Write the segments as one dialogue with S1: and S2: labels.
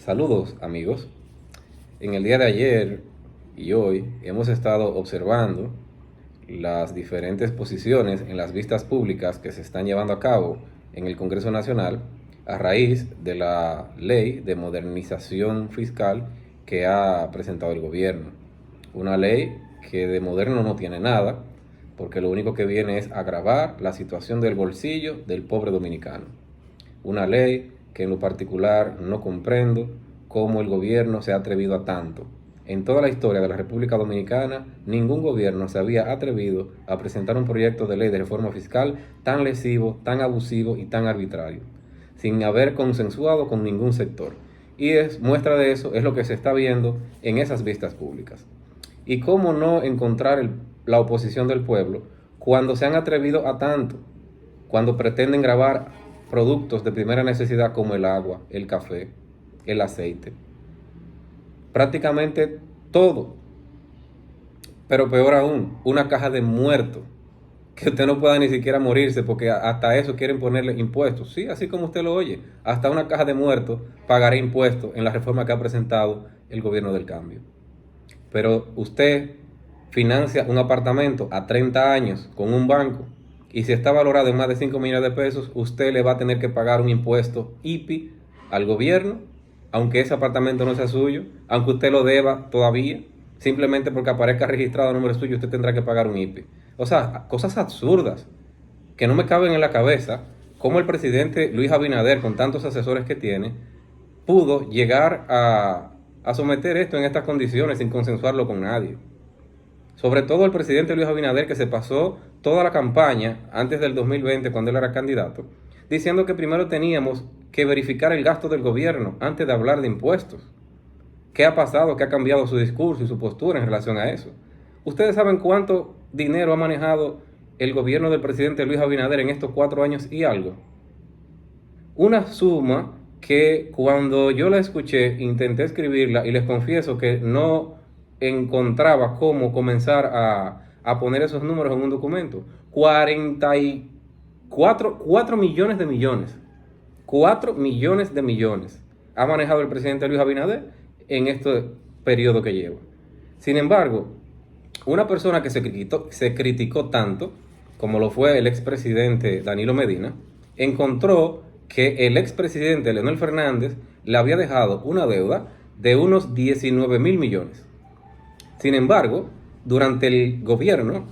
S1: Saludos amigos. En el día de ayer y hoy hemos estado observando las diferentes posiciones en las vistas públicas que se están llevando a cabo en el Congreso Nacional a raíz de la ley de modernización fiscal que ha presentado el gobierno. Una ley que de moderno no tiene nada, porque lo único que viene es agravar la situación del bolsillo del pobre dominicano. Una ley que en lo particular no comprendo cómo el gobierno se ha atrevido a tanto. En toda la historia de la República Dominicana, ningún gobierno se había atrevido a presentar un proyecto de ley de reforma fiscal tan lesivo, tan abusivo y tan arbitrario, sin haber consensuado con ningún sector. Y muestra de eso es lo que se está viendo en esas vistas públicas. Y cómo no encontrar la oposición del pueblo cuando se han atrevido a tanto, cuando pretenden grabar productos de primera necesidad como el agua, el café, el aceite, prácticamente todo. Pero peor aún, una caja de muertos, que usted no pueda ni siquiera morirse, porque hasta eso quieren ponerle impuestos. Sí, así como usted lo oye, hasta una caja de muertos pagará impuestos en la reforma que ha presentado el gobierno del cambio. Pero usted financia un apartamento a 30 años con un banco, y si está valorado en más de 5 millones de pesos, usted le va a tener que pagar un impuesto IPI al gobierno, aunque ese apartamento no sea suyo, aunque usted lo deba todavía, simplemente porque aparezca registrado a nombre suyo, usted tendrá que pagar un IPI. O sea, cosas absurdas que no me caben en la cabeza, cómo el presidente Luis Abinader, con tantos asesores que tiene, pudo llegar a someter esto en estas condiciones sin consensuarlo con nadie. Sobre todo el presidente Luis Abinader, que se pasó toda la campaña antes del 2020, cuando él era candidato, diciendo que primero teníamos que verificar el gasto del gobierno antes de hablar de impuestos. ¿Qué ha pasado? ¿Qué ha cambiado su discurso y su postura en relación a eso? ¿Ustedes saben cuánto dinero ha manejado el gobierno del presidente Luis Abinader en estos 4 años y algo? Una suma que cuando yo la escuché intenté escribirla y les confieso que no encontraba cómo comenzar a poner esos números en un documento. 4 millones de millones. 4 millones de millones ha manejado el presidente Luis Abinader en este periodo que lleva. Sin embargo, una persona que se criticó tanto, como lo fue el expresidente Danilo Medina, encontró que el expresidente Leonel Fernández le había dejado una deuda de unos 19,000 millones. Sin embargo, durante el gobierno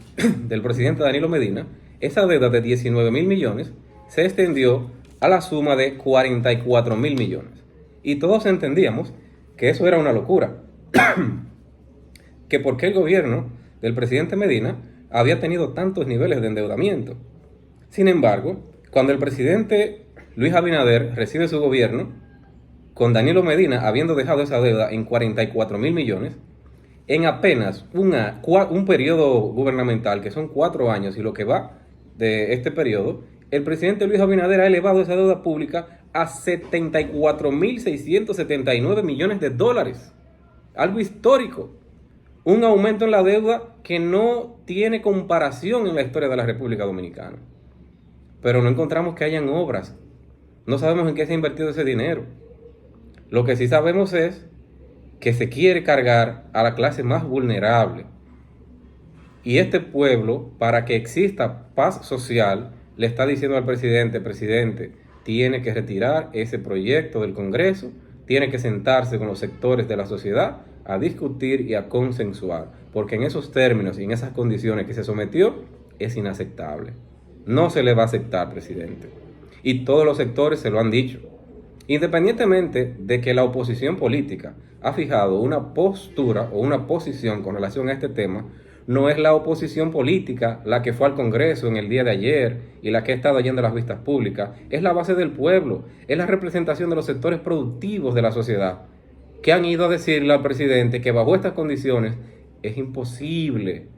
S1: del presidente Danilo Medina, esa deuda de 19,000 millones se extendió a la suma de 44,000 millones. Y todos entendíamos que eso era una locura. Que por qué el gobierno del presidente Medina había tenido tantos niveles de endeudamiento. Sin embargo, cuando el presidente Luis Abinader recibe su gobierno, con Danilo Medina habiendo dejado esa deuda en 44,000 millones, en apenas un periodo gubernamental, que son 4 años y lo que va de este periodo, el presidente Luis Abinader ha elevado esa deuda pública a 74,679 millones de dólares. Algo histórico. Un aumento en la deuda que no tiene comparación en la historia de la República Dominicana. Pero no encontramos que hayan obras. No sabemos en qué se ha invertido ese dinero. Lo que sí sabemos es que se quiere cargar a la clase más vulnerable. Y este pueblo, para que exista paz social, le está diciendo al presidente: presidente, tiene que retirar ese proyecto del Congreso, tiene que sentarse con los sectores de la sociedad a discutir y a consensuar, porque en esos términos y en esas condiciones que se sometió es inaceptable. No se le va a aceptar, presidente. Y todos los sectores se lo han dicho. Independientemente de que la oposición política ha fijado una postura o una posición con relación a este tema, no es la oposición política la que fue al Congreso en el día de ayer y la que ha estado yendo a las vistas públicas, es la base del pueblo, es la representación de los sectores productivos de la sociedad, que han ido a decirle al presidente que bajo estas condiciones es imposible.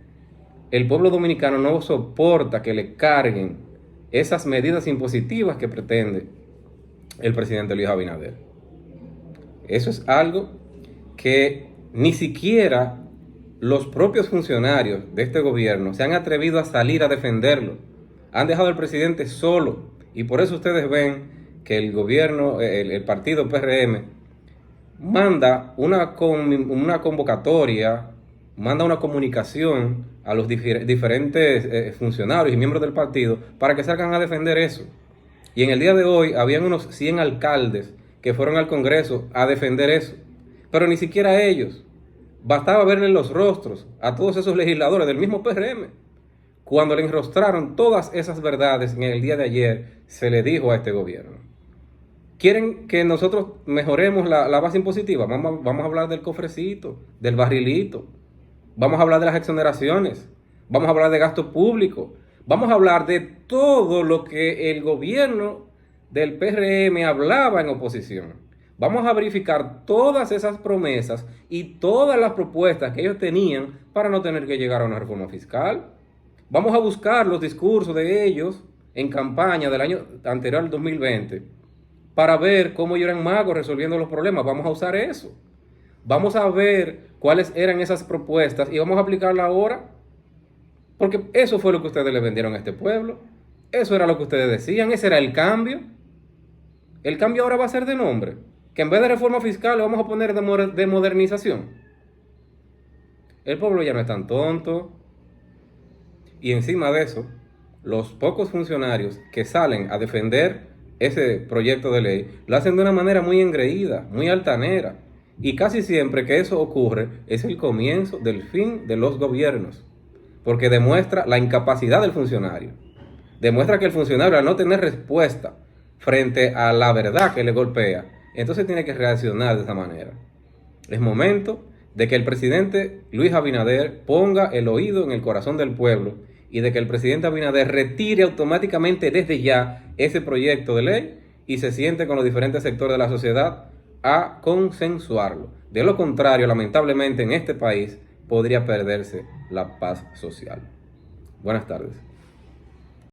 S1: El pueblo dominicano no soporta que le carguen esas medidas impositivas que pretende el presidente Luis Abinader. Eso es algo que ni siquiera los propios funcionarios de este gobierno se han atrevido a salir a defenderlo. Han dejado al presidente solo, y por eso ustedes ven que el gobierno, el partido PRM, manda una convocatoria, manda una comunicación a los diferentes funcionarios y miembros del partido para que salgan a defender eso. Y en el día de hoy habían unos 100 alcaldes que fueron al Congreso a defender eso. Pero ni siquiera ellos. Bastaba verle los rostros a todos esos legisladores del mismo PRM. Cuando le enrostraron todas esas verdades en el día de ayer, se le dijo a este gobierno: ¿quieren que nosotros mejoremos la base impositiva? Vamos a hablar del cofrecito, del barrilito. Vamos a hablar de las exoneraciones. Vamos a hablar de gasto público. Vamos a hablar de todo lo que el gobierno del PRM hablaba en oposición. Vamos a verificar todas esas promesas y todas las propuestas que ellos tenían para no tener que llegar a una reforma fiscal. Vamos a buscar los discursos de ellos en campaña del año anterior al 2020 para ver cómo ellos eran magos resolviendo los problemas. Vamos a usar eso. Vamos a ver cuáles eran esas propuestas y vamos a aplicarlas ahora. Porque eso fue lo que ustedes le vendieron a este pueblo. Eso era lo que ustedes decían. Ese era el cambio. El cambio ahora va a ser de nombre. Que en vez de reforma fiscal le vamos a poner de modernización. El pueblo ya no es tan tonto. Y encima de eso, los pocos funcionarios que salen a defender ese proyecto de ley lo hacen de una manera muy engreída, muy altanera. Y casi siempre que eso ocurre es el comienzo del fin de los gobiernos. Porque demuestra la incapacidad del funcionario. Demuestra que el funcionario, al no tener respuesta frente a la verdad que le golpea, entonces tiene que reaccionar de esa manera. Es momento de que el presidente Luis Abinader ponga el oído en el corazón del pueblo y de que el presidente Abinader retire automáticamente desde ya ese proyecto de ley y se siente con los diferentes sectores de la sociedad a consensuarlo. De lo contrario, lamentablemente en este país podría perderse la paz social. Buenas tardes.